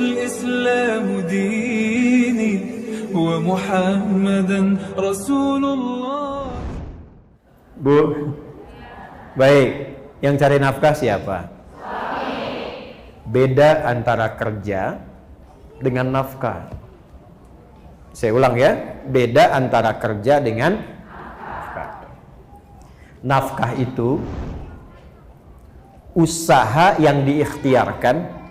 الإسلام ديني ومحمدا رسول الله. Bu, baik, yang cari nafkah siapa? Beda antara kerja dengan nafkah. Saya ulang ya, beda antara kerja dengan nafkah. Nafkah itu usaha yang diikhtiarkan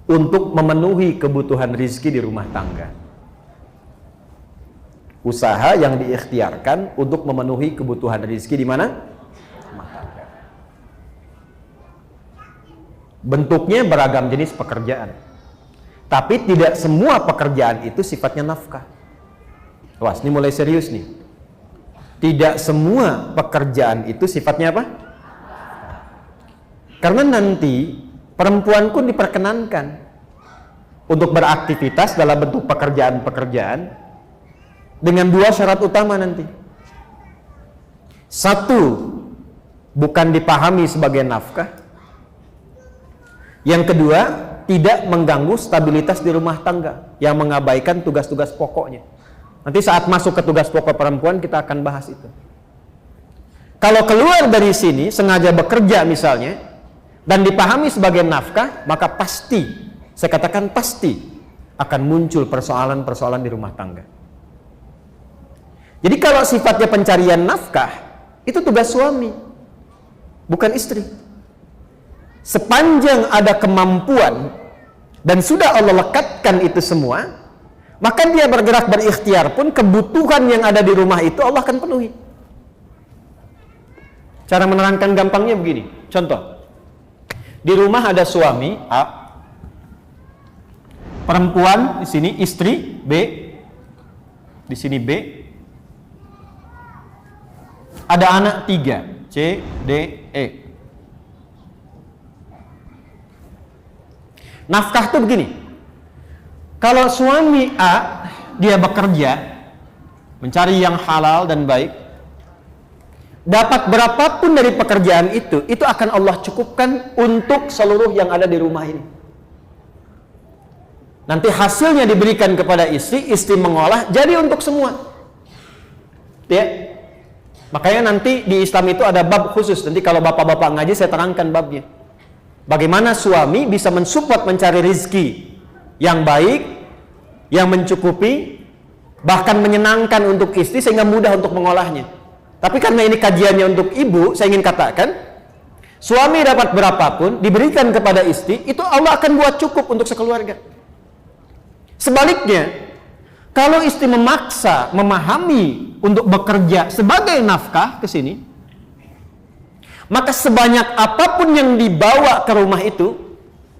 untuk memenuhi kebutuhan rizki di rumah tangga. Usaha yang diikhtiarkan untuk memenuhi kebutuhan rizki di mana? Rumah tangga. Bentuknya beragam jenis pekerjaan, tapi tidak semua pekerjaan itu sifatnya nafkah. Wah, ini mulai serius nih. Tidak semua pekerjaan itu sifatnya apa? Karena nanti perempuan pun diperkenankan untuk beraktivitas dalam bentuk pekerjaan-pekerjaan dengan dua syarat utama nanti. Satu, bukan dipahami sebagai nafkah. Yang kedua, tidak mengganggu stabilitas di rumah tangga yang mengabaikan tugas-tugas pokoknya. Nanti saat masuk ke tugas pokok perempuan kita akan bahas itu. Kalau keluar dari sini sengaja bekerja misalnya dan dipahami sebagai nafkah, maka pasti, saya katakan pasti akan muncul persoalan-persoalan di rumah tangga. Jadi kalau sifatnya pencarian nafkah, itu tugas suami, bukan istri. Sepanjang ada kemampuan dan sudah Allah lekatkan itu semua, maka dia bergerak berikhtiar pun kebutuhan yang ada di rumah itu Allah akan penuhi. Cara menerangkan gampangnya begini, contoh. Di rumah ada suami A, perempuan di sini istri B, di sini B, ada anak 3 C, D, E. Nafkah itu begini, kalau suami A dia bekerja mencari yang halal dan baik, dapat berapapun dari pekerjaan itu akan Allah cukupkan untuk seluruh yang ada di rumah ini. Nanti hasilnya diberikan kepada istri, istri mengolah jadi untuk semua. Ya. Makanya nanti di Islam itu ada bab khusus. Nanti kalau bapak-bapak ngaji saya terangkan babnya. Bagaimana suami bisa mensupport mencari rizki yang baik, yang mencukupi, bahkan menyenangkan untuk istri sehingga mudah untuk mengolahnya. Tapi karena ini kajiannya untuk ibu, saya ingin katakan, suami dapat berapapun diberikan kepada istri, itu Allah akan buat cukup untuk sekeluarga. Sebaliknya, kalau istri memaksa, memahami untuk bekerja sebagai nafkah ke sini, maka sebanyak apapun yang dibawa ke rumah itu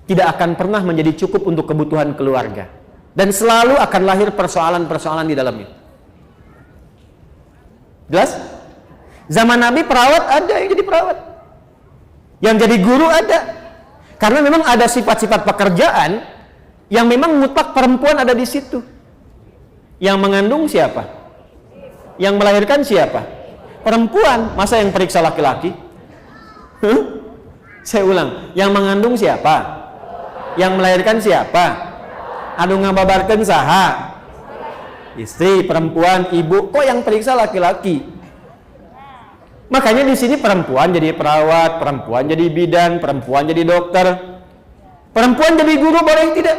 tidak akan pernah menjadi cukup untuk kebutuhan keluarga, dan selalu akan lahir persoalan-persoalan di dalamnya. Jelas? Zaman Nabi perawat ada yang jadi perawat, yang jadi guru ada, karena memang ada sifat-sifat pekerjaan yang memang mutlak perempuan ada di situ. Yang mengandung siapa? Yang melahirkan siapa? Perempuan. Masa yang periksa laki-laki? Saya ulang, yang mengandung siapa? Yang melahirkan siapa? Anu ngababarkeun saha? Istri, perempuan, ibu. Kok yang periksa laki-laki? Makanya di sini perempuan jadi perawat, perempuan jadi bidan, perempuan jadi dokter, perempuan jadi guru, boleh tidak?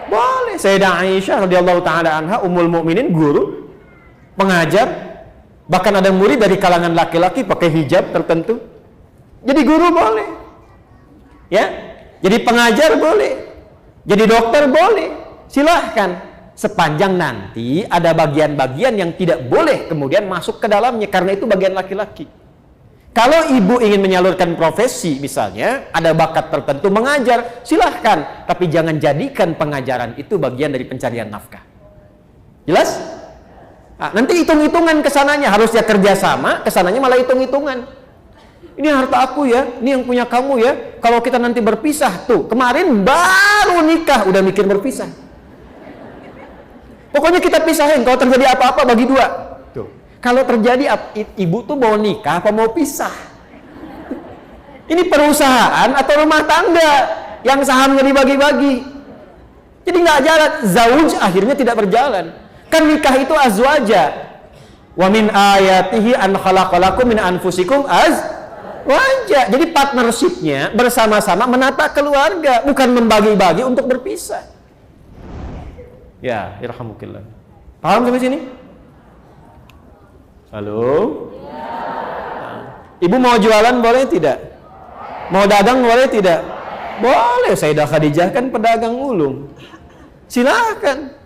Boleh. Sayyidah Aisyah radhiyallahu taala anha, ummul mukminin, guru, pengajar, bahkan ada murid dari kalangan laki-laki pakai hijab tertentu. Jadi guru boleh, ya. Jadi pengajar boleh, jadi dokter boleh, silahkan. Sepanjang nanti ada bagian-bagian yang tidak boleh kemudian masuk ke dalamnya, karena itu bagian laki-laki. Kalau ibu ingin menyalurkan profesi, misalnya ada bakat tertentu mengajar, silahkan. Tapi jangan jadikan pengajaran itu bagian dari pencarian nafkah. Jelas? Nah, nanti hitung-hitungan kesananya, harusnya kerjasama, kesananya malah hitung-hitungan. Ini harta aku ya, ini yang punya kamu ya. Kalau kita nanti berpisah, tuh kemarin baru nikah udah mikir berpisah. Pokoknya kita pisahin, kalau terjadi apa-apa bagi dua. Tuh. Kalau terjadi ibu tuh mau nikah apa mau pisah? Ini perusahaan atau rumah tangga? yang sahamnya dibagi-bagi. Jadi nggak jalan, zauj akhirnya tidak berjalan. Kan nikah itu azwaja. Wa min ayatihi an khalaqalakum min anfusikum azwaja. Jadi partnershipnya bersama-sama menata keluarga, bukan membagi-bagi untuk berpisah. Ya, irhamukillah. Paham sampai sini? Halo? Ibu mau jualan boleh tidak? Mau dagang boleh tidak? Boleh, Sayyidah Khadijah kan pedagang ulung. Silakan.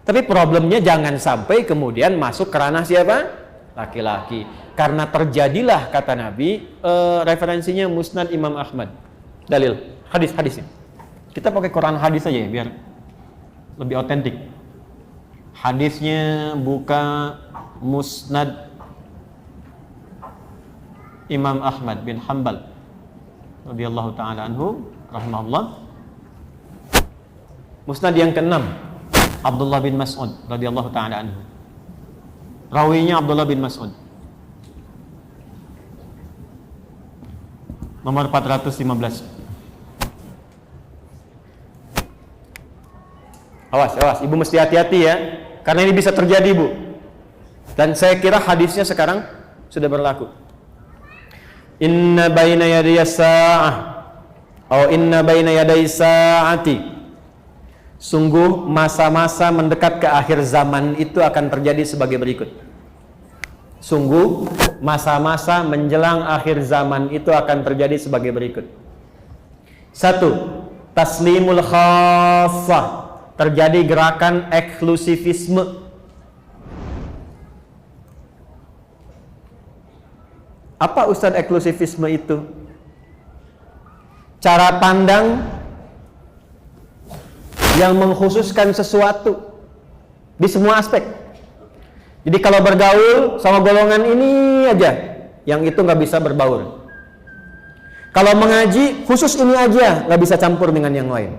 Tapi problemnya jangan sampai kemudian masuk ke ranah siapa? Laki-laki. Karena terjadilah kata Nabi, referensinya Musnad Imam Ahmad. Dalil, hadisnya. Kita pakai Quran hadis aja ya, biar lebih otentik. Hadisnya buka Musnad Imam Ahmad bin Hanbal radhiyallahu taala anhu rahimahullah. Musnad yang ke-6, Abdullah bin Mas'ud radhiyallahu taala anhu. Rawinya Abdullah bin Mas'ud. Nomor 415. Awas, Ibu mesti hati-hati ya, karena ini bisa terjadi, Bu. Dan saya kira hadisnya sekarang sudah berlaku. Inna baina yaday sa'ah atau inna baina yaday sa'ati. Sungguh masa-masa mendekat ke akhir zaman itu akan terjadi sebagai berikut. Sungguh masa-masa menjelang akhir zaman itu akan terjadi sebagai berikut. 1. Taslimul khassah. Terjadi gerakan eksklusivisme. Apa Ustadz eksklusivisme itu? Cara pandang yang mengkhususkan sesuatu di semua aspek. Jadi kalau bergaul sama golongan ini aja, yang itu nggak bisa berbaur. Kalau mengaji khusus ini aja, nggak bisa campur dengan yang lain.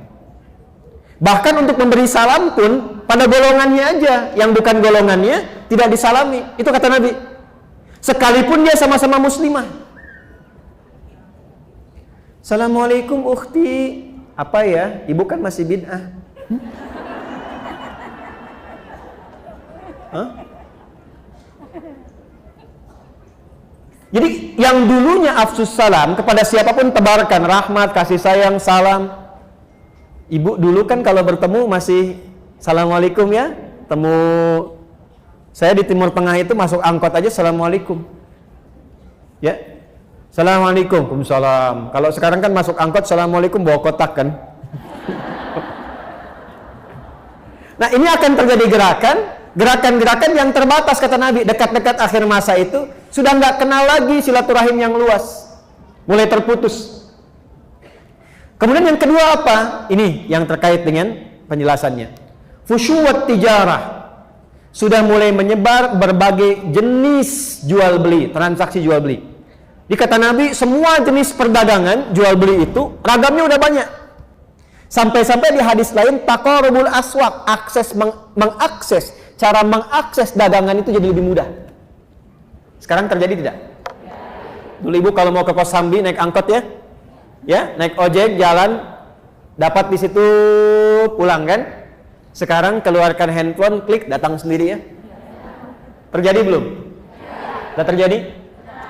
Bahkan untuk memberi salam pun pada golongannya aja, yang bukan golongannya tidak disalami. Itu kata Nabi. Sekalipun dia sama-sama muslimah. Assalamualaikum ukhti. Apa ya? Ibu kan masih bid'ah. Hah? Jadi yang dulunya afsus salam kepada siapapun tebarkan rahmat, kasih sayang, salam. Ibu dulu kan kalau bertemu masih Assalamualaikum ya. Temu saya di Timur Tengah itu masuk angkot aja Assalamualaikum. Ya. Assalamualaikum. Waalaikumsalam. Kalau sekarang kan masuk angkot Assalamualaikum bawa kotak kan. Nah, ini akan terjadi gerakan-gerakan yang terbatas kata Nabi. Dekat-dekat akhir masa itu sudah nggak kenal lagi silaturahim yang luas, mulai terputus. Kemudian yang kedua apa? Ini yang terkait dengan penjelasannya. Fusyuwat tijarah. Sudah mulai menyebar berbagai jenis jual beli, transaksi jual beli. Di kata Nabi, semua jenis perdagangan jual beli itu ragamnya udah banyak. Sampai-sampai di hadis lain taqarrubul aswaq, cara mengakses dagangan itu jadi lebih mudah. Sekarang terjadi tidak? Dulu Ibu kalau mau ke Kosambi naik angkot ya? Ya, naik ojek jalan dapat di situ pulang kan? Sekarang keluarkan handphone, klik datang sendiri ya. Terjadi belum? Sudah terjadi?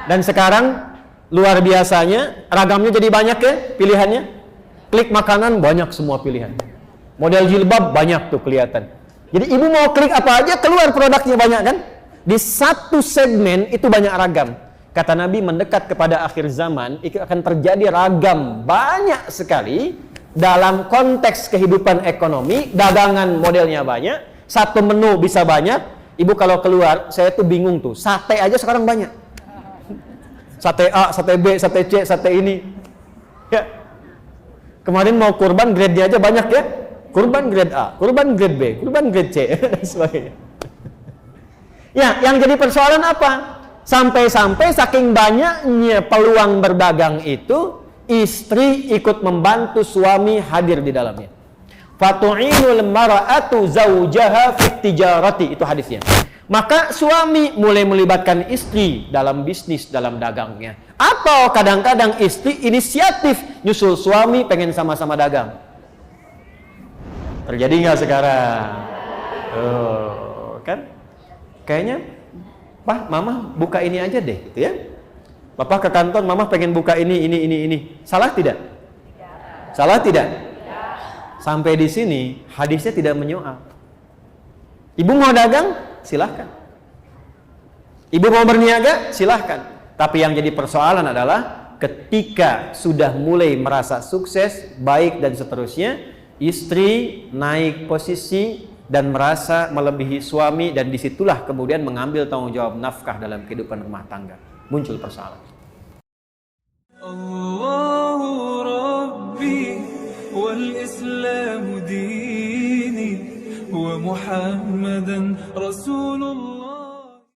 Dan sekarang luar biasanya ragamnya jadi banyak ya pilihannya. Klik makanan banyak semua pilihan. Model jilbab banyak tuh kelihatan. Jadi Ibu mau klik apa aja keluar produknya banyak kan? Di satu segmen itu banyak ragam. Kata Nabi mendekat kepada akhir zaman itu akan terjadi ragam banyak sekali dalam konteks kehidupan ekonomi. Dagangan modelnya banyak, satu menu bisa banyak. Ibu kalau keluar saya tuh bingung tuh. Sate aja sekarang banyak. Sate A, sate B, sate C, sate ini. Ya. Kemarin mau kurban grade-nya aja banyak ya. Kurban grade A, kurban grade B, kurban grade C dan sebagainya. Ya, yang jadi persoalan apa? Sampai-sampai saking banyaknya peluang berdagang itu, istri ikut membantu suami hadir di dalamnya. Fatu'inul mara'atu zawjaha fit tijarati, itu hadisnya. Maka suami mulai melibatkan istri dalam bisnis, dalam dagangnya. Atau kadang-kadang istri inisiatif nyusul suami pengen sama-sama dagang. Terjadi nggak sekarang? Kan? Kayaknya, Pak, Mama buka ini aja deh, gitu ya. Bapak ke kantor, Mama pengen buka ini. Salah tidak? Salah tidak? Sampai di sini hadisnya tidak menyoal. Ibu mau dagang? Silahkan. Ibu mau berniaga? Silahkan. Tapi yang jadi persoalan adalah ketika sudah mulai merasa sukses, baik dan seterusnya, istri naik posisi dan merasa melebihi suami, dan disitulah kemudian mengambil tanggung jawab nafkah dalam kehidupan rumah tangga. Muncul persoalan. Allahu Rabbi wal Islamu dini wa Muhammadan Rasulullah.